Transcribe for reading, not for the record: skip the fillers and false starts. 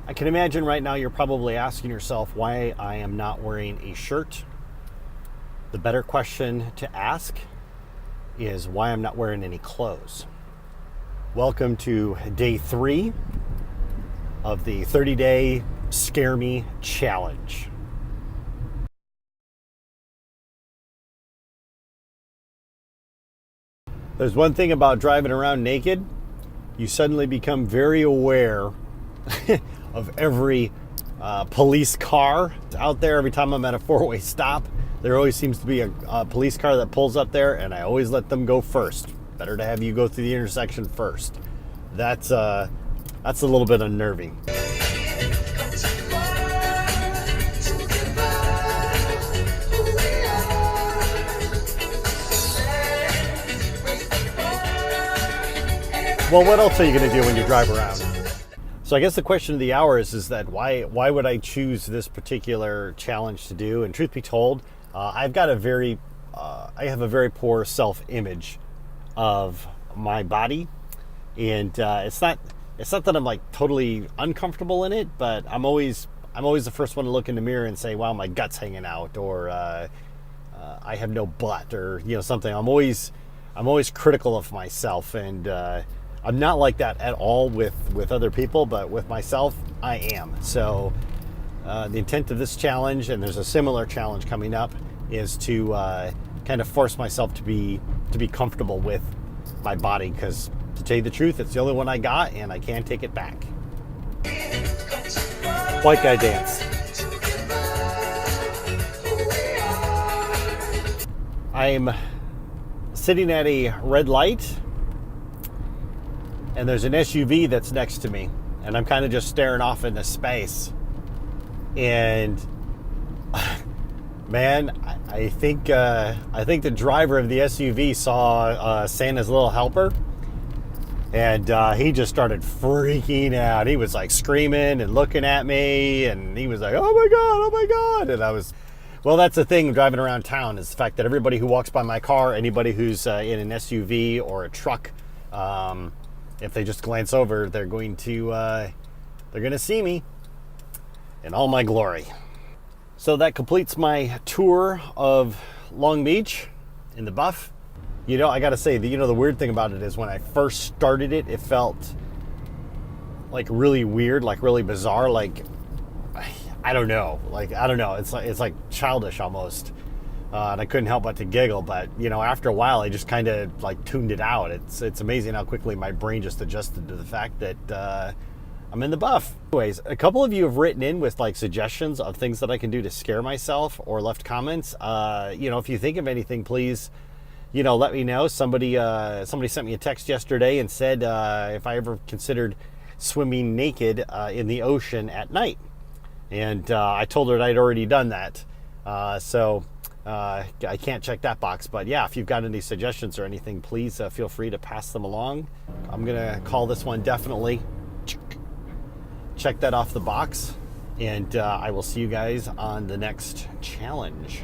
I can imagine right now you're probably asking yourself why I am not wearing a shirt. The better question to ask is why I'm not wearing any clothes. Welcome to day 3 of the 30-day Scare Me Challenge. There's one thing about driving around naked. You suddenly become very aware of every police car out there. Every time I'm at a 4-way stop, there always seems to be a police car that pulls up there, and I always let them go first. Better to have you go through the intersection first. That's a little bit unnerving. Well, what else are you going to do when you drive around? So I guess the question of the hour is that why would I choose this particular challenge to do? And truth be told, I have a very poor self-image of my body, and it's not that I'm like totally uncomfortable in it, but I'm always the first one to look in the mirror and say, "Wow, my gut's hanging out," or "I have no butt," or something. I'm always critical of myself, and I'm not like that at all with other people, but with myself, I am. So the intent of this challenge, and there's a similar challenge coming up, is to kind of force myself to be comfortable with my body, because to tell you the truth, it's the only one I got, and I can't take it back. White guy dance. I'm sitting at a red light, and there's an SUV that's next to me, and I'm kind of just staring off into space. And man, I think the driver of the SUV saw Santa's little helper, and he just started freaking out. He was like screaming and looking at me, and he was like, "Oh my God, oh my God!" And I was, well, that's the thing driving around town, is the fact that everybody who walks by my car, anybody who's in an SUV or a truck, if they just glance over, they're going to see me in all my glory. So that completes my tour of Long Beach in the buff. I gotta say, the weird thing about it is when I first started it, it felt like really weird, like really bizarre, like I don't know. It's like childish almost. And I couldn't help but to giggle, but after a while I just kind of like tuned it out. It's amazing how quickly my brain just adjusted to the fact that I'm in the buff. Anyways, a couple of you have written in with like suggestions of things that I can do to scare myself, or left comments. If you think of anything, please, let me know. Somebody sent me a text yesterday and said if I ever considered swimming naked in the ocean at night, and I told her that I'd already done that. So I can't check that box, but yeah, if you've got any suggestions or anything, please feel free to pass them along. I'm gonna call this one definitely. Check that off the box, and I will see you guys on the next challenge.